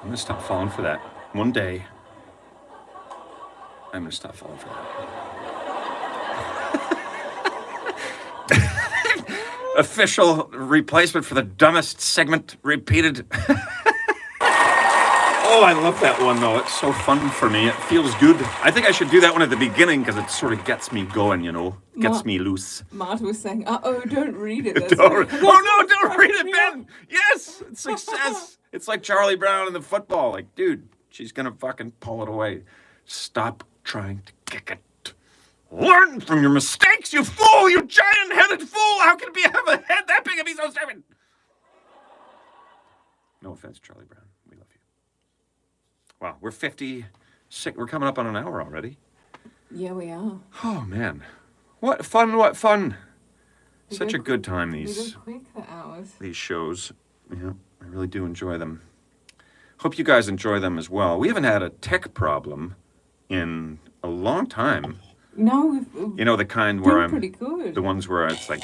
I'm gonna stop falling for that. One day, I'm gonna stop falling for that. Official replacement for the dumbest segment repeated. Oh, I love that one though. It's so fun for me. It feels good. I think I should do that one at the beginning because it sort of gets me going, you know, gets me loose. Marta was saying, don't read it. That's Don't read it, Ben. Yes, it's success. It's like Charlie Brown in the football. Like, dude, she's gonna fucking pull it away. Stop trying to kick it. Learn from your mistakes, you fool! You giant-headed fool! How can you have a head that big and be so stupid? No offense, Charlie Brown. We love you. Wow, we're 56. We're coming up on an hour already. Yeah, we are. Oh man, what fun! What fun! Such a good time. We go quick, the hours. These shows. Yeah, I really do enjoy them. Hope you guys enjoy them as well. We haven't had a tech problem in a long time. No, we've You know, the kind where I'm pretty good. the ones where it's like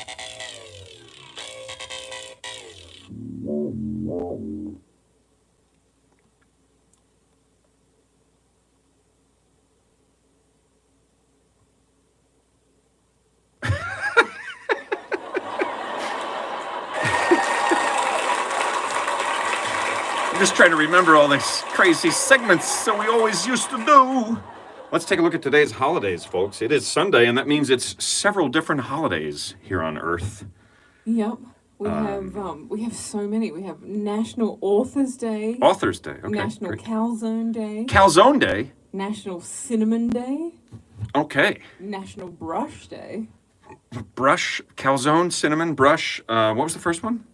I'm just trying to remember all these crazy segments that we always used to do. Let's take a look at today's holidays, folks. It is Sunday, and that means it's several different holidays here on Earth. Yep. We have so many. We have National Authors Day. Authors Day, okay. National Great. Calzone Day. Calzone Day, National Cinnamon Day. okay. National Brush Day. Brush, calzone, cinnamon, brush. What was the first one?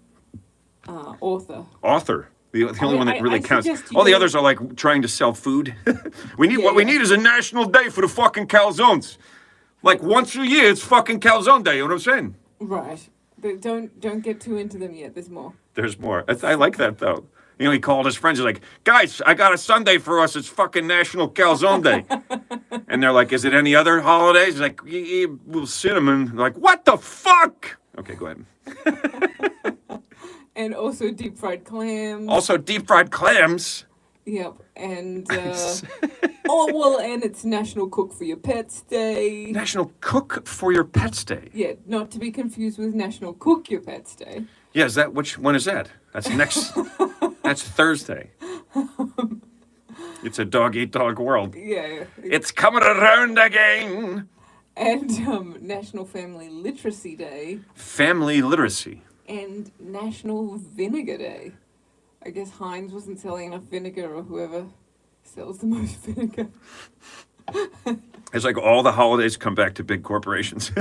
Author. Author. The only one that really I counts. suggest you All the go- others are like trying to sell food. We Yeah. need is a national day for the fucking calzones. Like once a year, it's fucking calzone day. You know what I'm saying? Right. But don't get too into them yet. There's more. There's more. I like that though. You know, he called his friends. He's like, "Guys, I got a Sunday for us. It's fucking National Calzone Day." And they're like, "Is it any other holidays?" He's like, "Yeah, well, cinnamon." They're like, "What the fuck?" Okay, go ahead. And also deep fried clams. Also, deep fried clams. Yep. And and it's National Cook for Your Pets Day. National Cook for Your Pets Day. Yeah, not to be confused with National Cook Your Pets Day. Yeah, is that when is that? That's next. That's Thursday. It's a dog eat dog world. Yeah. It's coming around again. And National Family Literacy Day. Family literacy. And National Vinegar Day. I guess Heinz wasn't selling enough vinegar, or whoever sells the most vinegar. It's like all the holidays come back to big corporations.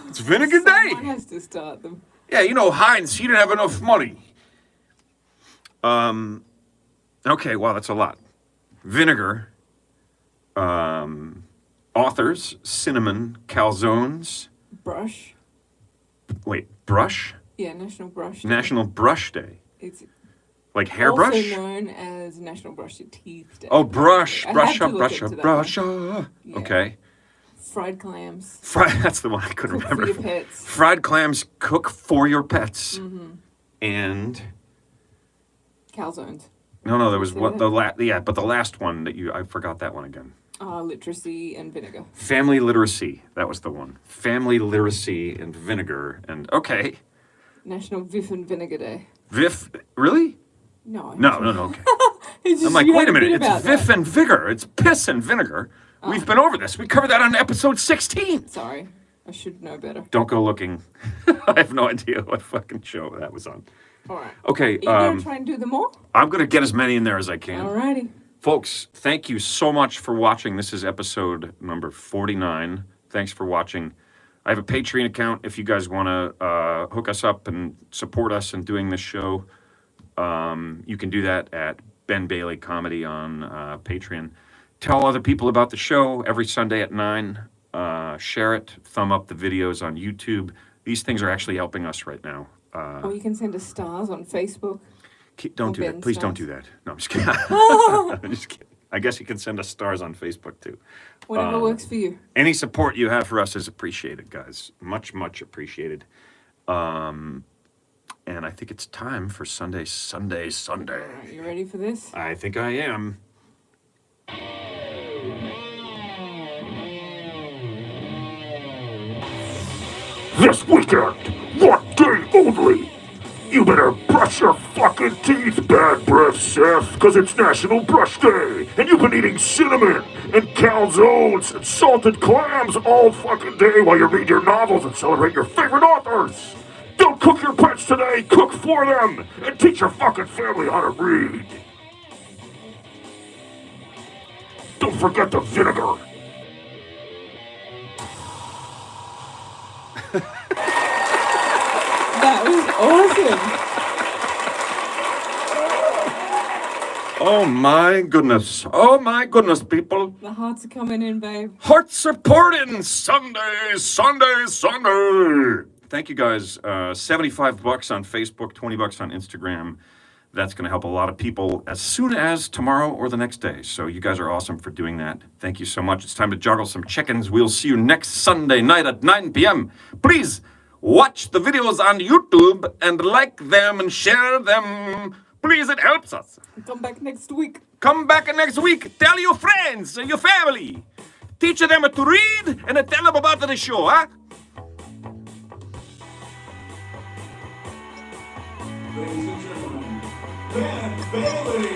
It's Vinegar Day. Someone has to start them. Yeah, you know, Heinz, he didn't have enough money. Okay, wow, that's a lot. Vinegar, authors, cinnamon, calzones. Brush. Wait, brush? Yeah, National Brush Day. National Brush Day. It's Like hairbrush? also known as National Brush Your Teeth Day. Oh, brush, I had brush to up, look brush into up, that brush one. up. Yeah. Okay. Fried clams. That's the one I couldn't Cook for remember. your pets. Fried clams cook for your pets. Mm-hmm. And Calzones. No, there was Say what that. but the last one that I forgot that one again. Literacy and vinegar. Family literacy, that was the one. Family literacy and vinegar, and okay. National Viff and Vinegar Day. Viv, really? No. No. Okay. It's just I'm like, you wait had a minute, bit it's about Viv that. and vigor. It's piss and vinegar. We've been over this. We covered that on episode 16. Sorry, I should know better. Don't go looking. I have no idea what fucking show that was on. All right. Okay, Are you going to try and do them all? I'm going to get as many in there as I can. Alrighty. Folks, thank you so much for watching. This is episode number 49. Thanks for watching. I have a Patreon account if you guys want to hook us up and support us in doing this show. You can do that at Ben Bailey Comedy on Patreon. Tell other people about the show every Sunday at 9. Share it. Thumb up the videos on YouTube. These things are actually helping us right now. Or you can send us stars on Facebook. Don't Or do that. Ben Please don't stars. do that. No, I'm just kidding. I'm just kidding. I guess you can send us stars on Facebook too. Whatever works for you. Any support you have for us is appreciated, guys. Much, much appreciated. And I think it's time for Sunday. Are you ready for this? I think I am. This weekend, one day only. You better brush your fucking teeth, bad breath Seth, cause it's National Brush Day, and you've been eating cinnamon and calzones and salted clams all fucking day while you read your novels and celebrate your favorite authors. Don't cook your pets today, cook for them, and teach your fucking family how to read. Don't forget the vinegar. That was awesome. Oh my goodness. Oh my goodness, people. The hearts are coming in, babe. Hearts are pouring. Sunday. Thank you guys. $75 on Facebook, $20 on Instagram. That's going to help a lot of people as soon as tomorrow or the next day. So you guys are awesome for doing that. Thank you so much. It's time to juggle some chickens. We'll see you next Sunday night at 9 p.m. Please watch the videos on YouTube and like them and share them. Please, it helps us. Come back next week. Come back next week. Tell your friends, your family. Teach them to read and tell them about the show, huh? Ladies and gentlemen, Ben Bailey.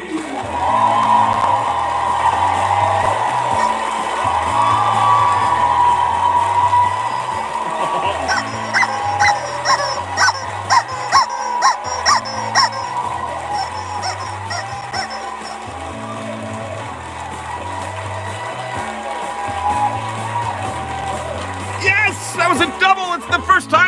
Yes, that was a double. It's the first time